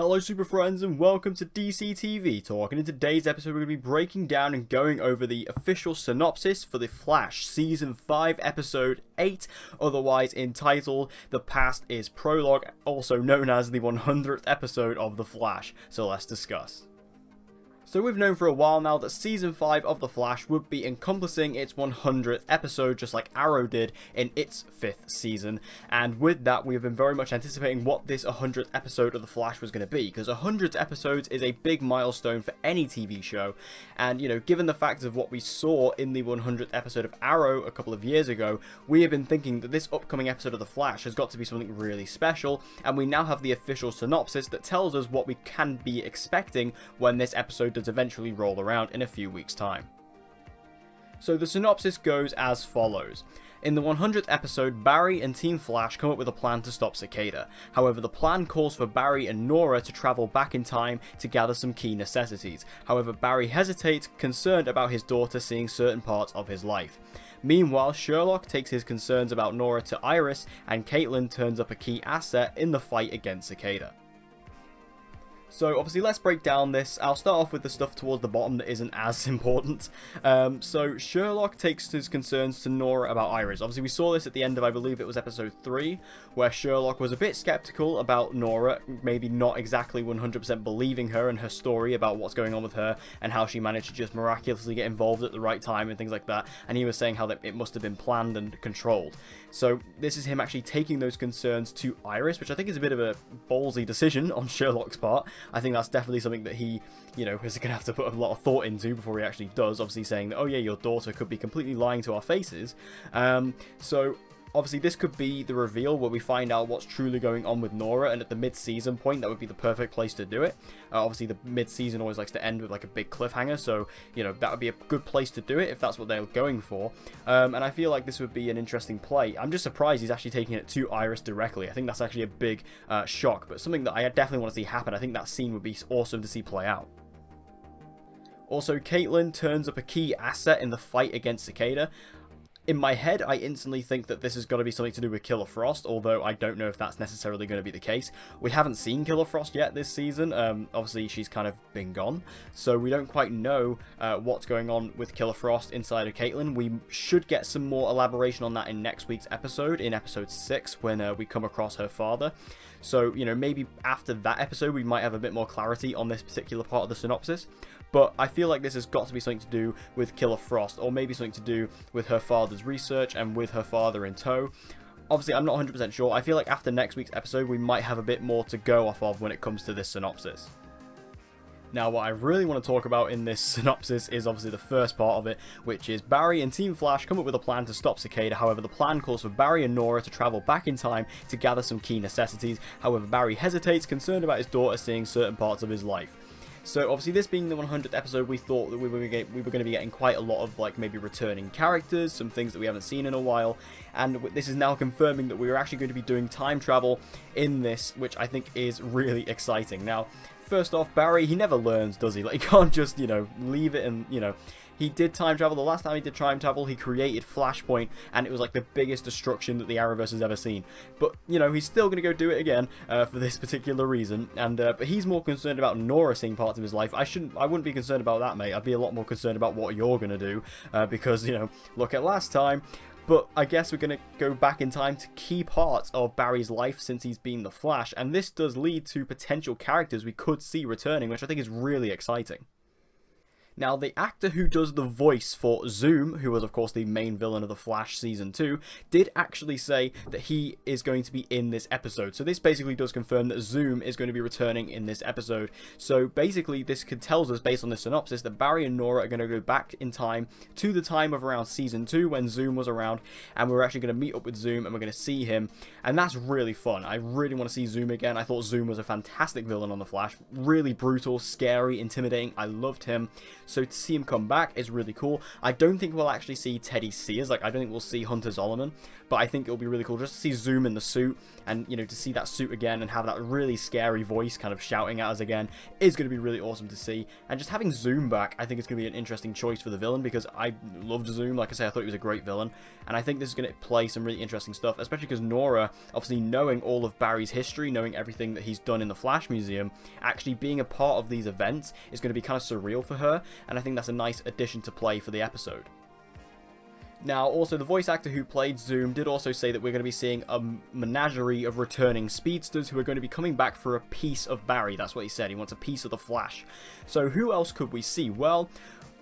Hello super friends and welcome to DC TV Talk, and in today's episode we're going to be breaking down and going over the official synopsis for The Flash Season 5 Episode 8, otherwise entitled The Past is Prologue, also known as the 100th episode of The Flash, so let's discuss. So we've known for a while now that Season 5 of The Flash would be encompassing its 100th episode, just like Arrow did in its 5th season, and with that we have been very much anticipating what this 100th episode of The Flash was going to be, because 100 episodes is a big milestone for any TV show, and you know, given the fact of what we saw in the 100th episode of Arrow a couple of years ago, we have been thinking that this upcoming episode of The Flash has got to be something really special, and we now have the official synopsis that tells us what we can be expecting when this episode does eventually roll around in a few weeks' time. So the synopsis goes as follows. In the 100th episode, Barry and Team Flash come up with a plan to stop Cicada. However, the plan calls for Barry and Nora to travel back in time to gather some key necessities. However, Barry hesitates, concerned about his daughter seeing certain parts of his life. Meanwhile, Sherlock takes his concerns about Nora to Iris, and Caitlin turns up a key asset in the fight against Cicada. So obviously let's break down this. I'll start off with the stuff towards the bottom that isn't as important. So Sherlock takes his concerns to Nora about Iris. Obviously we saw this at the end of, I believe it was episode 3, where Sherlock was a bit skeptical about Nora, maybe not exactly 100% believing her and her story about what's going on with her and how she managed to just miraculously get involved at the right time and things like that. And he was saying how that it must have been planned and controlled. So this is him actually taking those concerns to Iris, which I think is a bit of a ballsy decision on Sherlock's part. I think that's definitely something that he, you know, is going to have to put a lot of thought into before he actually does. Obviously saying that, oh yeah, your daughter could be completely lying to our faces. So obviously this could be the reveal where we find out what's truly going on with Nora, and at the mid-season point that would be the perfect place to do it. Obviously the mid-season always likes to end with like a big cliffhanger, so you know, that would be a good place to do it if that's what they're going for. And I feel like this would be an interesting play. I'm just surprised he's actually taking it to Iris directly. I think that's actually a big shock, but something that I definitely want to see happen. I think that scene would be awesome to see play out. Also, Caitlin turns up a key asset in the fight against Cicada. In my head, I instantly think that this has got to be something to do with Killer Frost, although I don't know if that's necessarily going to be the case. We haven't seen Killer Frost yet this season. Obviously, she's kind of been gone, so we don't quite know what's going on with Killer Frost inside of Caitlin. We should get some more elaboration on that in next week's episode, in episode 6, when we come across her father. So, you know, maybe after that episode, we might have a bit more clarity on this particular part of the synopsis. But I feel like this has got to be something to do with Killer Frost, or maybe something to do with her father's research and with her father in tow. Obviously, I'm not 100% sure. I feel like after next week's episode, we might have a bit more to go off of when it comes to this synopsis. Now, what I really want to talk about in this synopsis is obviously the first part of it, which is Barry and Team Flash come up with a plan to stop Cicada. However, the plan calls for Barry and Nora to travel back in time to gather some key necessities. However, Barry hesitates, concerned about his daughter seeing certain parts of his life. So obviously this being the 100th episode, we thought that we were going to be getting quite a lot of like maybe returning characters, some things that we haven't seen in a while, and this is now confirming that we are actually going to be doing time travel in this, which I think is really exciting. Now, first off, Barry, he never learns, does he? Like, he can't just, you know, leave it and, you know, he did time travel. The last time he did time travel, he created Flashpoint, and it was like the biggest destruction that the Arrowverse has ever seen. But, you know, he's still going to go do it again for this particular reason. And but he's more concerned about Nora seeing parts of his life. I wouldn't be concerned about that, mate. I'd be a lot more concerned about what you're going to do because, you know, look at last time. But I guess we're going to go back in time to key parts of Barry's life since he's been the Flash. And this does lead to potential characters we could see returning, which I think is really exciting. Now, the actor who does the voice for Zoom, who was of course the main villain of The Flash Season 2, did actually say that he is going to be in this episode. So this basically does confirm that Zoom is going to be returning in this episode. So basically this tells us, based on this synopsis, that Barry and Nora are going to go back in time to the time of around Season 2 when Zoom was around, and we're actually going to meet up with Zoom and we're going to see him, and that's really fun. I really want to see Zoom again. I thought Zoom was a fantastic villain on The Flash. Really brutal, scary, intimidating. I loved him. so to see him come back is really cool. I don't think we'll actually see Teddy Sears, like I don't think we'll see Hunter Zolomon, but I think it'll be really cool just to see Zoom in the suit, and you know, to see that suit again and have that really scary voice kind of shouting at us again is going to be really awesome to see. And just having Zoom back, I think it's going to be an interesting choice for the villain, because I loved Zoom. Like I say, I thought he was a great villain, and I think this is going to play some really interesting stuff, especially because Nora, obviously knowing all of Barry's history, knowing everything that he's done in the Flash Museum, actually being a part of these events is going to be kind of surreal for her, and I think that's a nice addition to play for the episode. Now, also, the voice actor who played Zoom did also say that we're going to be seeing a menagerie of returning speedsters who are going to be coming back for a piece of Barry. That's what he said. He wants a piece of the Flash. So who else could we see? Well,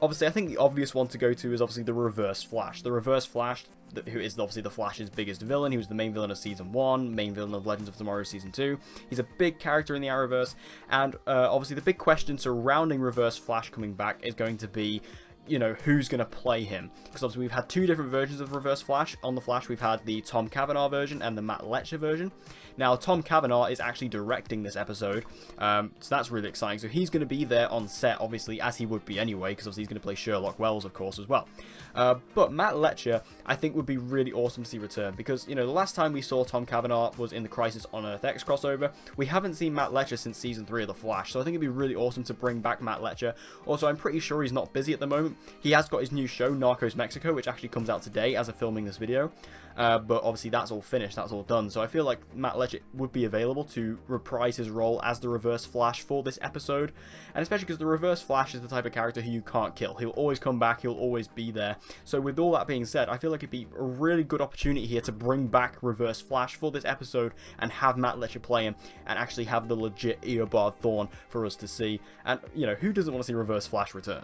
obviously, I think the obvious one to go to is obviously the Reverse Flash. The Reverse Flash, who is obviously the Flash's biggest villain. He was the main villain of Season 1, main villain of Legends of Tomorrow Season 2. He's a big character in the Arrowverse, and obviously the big question surrounding Reverse Flash coming back is going to be, you know, who's going to play him? Because obviously we've had two different versions of Reverse Flash. On the Flash, we've had the Tom Cavanaugh version and the Matt Letcher version. Now, Tom Cavanaugh is actually directing this episode, so that's really exciting. So he's going to be there on set, obviously, as he would be anyway, because obviously he's going to play Sherlock Wells, of course, as well. But Matt Letcher, I think, would be really awesome to see return, because, you know, the last time we saw Tom Cavanaugh was in the Crisis on Earth X crossover. We haven't seen Matt Letcher since Season 3 of The Flash, so I think it'd be really awesome to bring back Matt Letcher. Also, I'm pretty sure he's not busy at the moment. He has got his new show, Narcos Mexico, which actually comes out today as of filming this video. But obviously that's all finished, that's all done. So I feel like Matt Letcher would be available to reprise his role as the Reverse Flash for this episode. And especially because the Reverse Flash is the type of character who you can't kill. He'll always come back, he'll always be there. So with all that being said, I feel like it'd be a really good opportunity here to bring back Reverse Flash for this episode and have Matt Letcher play him and actually have the legit Eobard Thawne for us to see. And, you know, who doesn't want to see Reverse Flash return?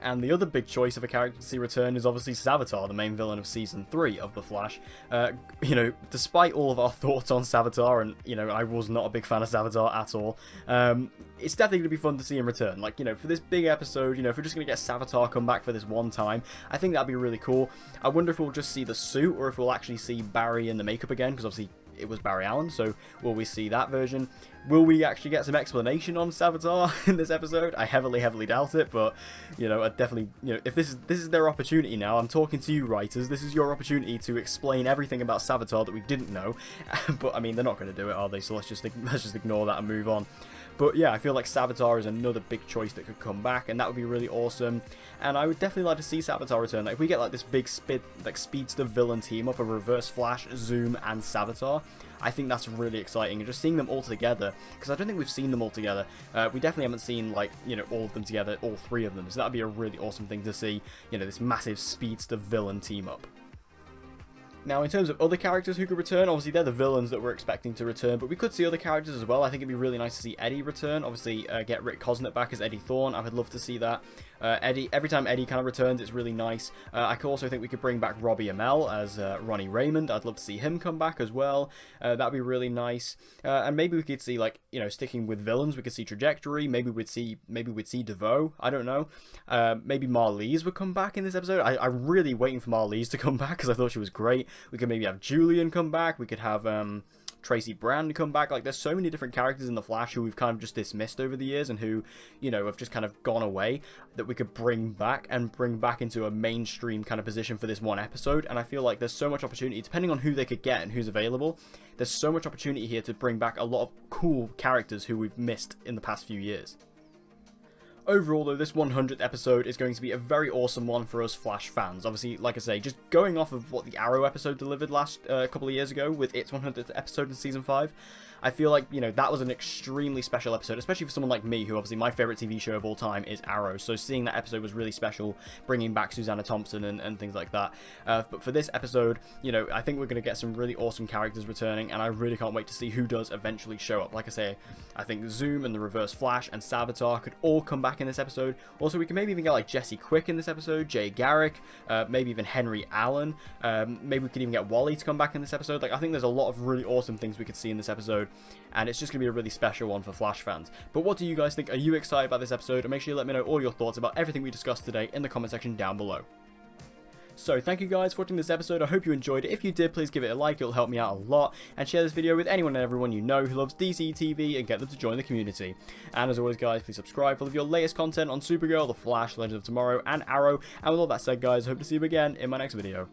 And the other big choice of a character to see return is obviously Savitar, the main villain of Season 3 of The Flash. You know, despite all of our thoughts on Savitar, and, you know, I was not a big fan of Savitar at all, it's definitely going to be fun to see him return. Like, you know, for this big episode, you know, if we're just going to get Savitar come back for this one time, I think that'd be really cool. I wonder if we'll just see the suit, or if we'll actually see Barry in the makeup again, because obviously it was Barry Allen, so will we see that version? Will we actually get some explanation on Savitar in this episode? I heavily doubt it, but, you know, I definitely, you know, if this is their opportunity now, I'm talking to you writers, this is your opportunity to explain everything about Savitar that we didn't know. But, I mean, they're not going to do it, are they? So let's just ignore that and move on. But yeah, I feel like Savitar is another big choice that could come back, and that would be really awesome. And I would definitely like to see Savitar return. Like, if we get like this big speedster villain team up of Reverse Flash, Zoom, and Savitar, I think that's really exciting. And just seeing them all together, because I don't think we've seen them all together. We definitely haven't seen, like, you know, all of them together, all three of them. So that'd be a really awesome thing to see, you know, this massive speedster villain team up. Now, in terms of other characters who could return, obviously they're the villains that we're expecting to return, but we could see other characters as well. I think it'd be really nice to see Eddie return. Obviously, get Rick Cosnett back as Eddie Thawne. I would love to see that. Eddie, every time Eddie kind of returns, it's really nice. I could also think we could bring back Robbie Amell as Ronnie Raymond. I'd love to see him come back as well. That'd be really nice. And maybe we could see, like, you know, sticking with villains, we could see Trajectory. Maybe we'd see DeVoe. I don't know. Maybe Marlize would come back in this episode. I'm really waiting for Marlize to come back because I thought she was great. We could maybe have Julian come back. We could have Tracy Brand come back. Like, there's so many different characters in The Flash who we've kind of just dismissed over the years and who, you know, have just kind of gone away, that we could bring back into a mainstream kind of position for this one episode. And I feel like there's so much opportunity, depending on who they could get and who's available, there's so much opportunity here to bring back a lot of cool characters who we've missed in the past few years. Overall, though, this 100th episode is going to be a very awesome one for us Flash fans. Obviously, like I say, just going off of what the Arrow episode delivered last couple of years ago with its 100th episode in Season 5, I feel like, you know, that was an extremely special episode, especially for someone like me, who obviously my favourite TV show of all time is Arrow. So seeing that episode was really special, bringing back Susanna Thompson and things like that. But for this episode, you know, I think we're going to get some really awesome characters returning, and I really can't wait to see who does eventually show up. Like I say, I think Zoom and the Reverse Flash and Savitar could all come back in this episode. Also, we can maybe even get like Jesse Quick in this episode, Jay Garrick, maybe even Henry Allen. Maybe we could even get Wally to come back in this episode. Like, I think there's a lot of really awesome things we could see in this episode, and it's just going to be a really special one for Flash fans. But what do you guys think? Are you excited about this episode? And make sure you let me know all your thoughts about everything we discussed today in the comment section down below. So thank you guys for watching this episode. I hope you enjoyed it. If you did, please give it a like. It'll help me out a lot. And share this video with anyone and everyone you know who loves DC TV and get them to join the community. And as always, guys, please subscribe for all of your latest content on Supergirl, The Flash, Legends of Tomorrow, and Arrow. And with all that said, guys, I hope to see you again in my next video.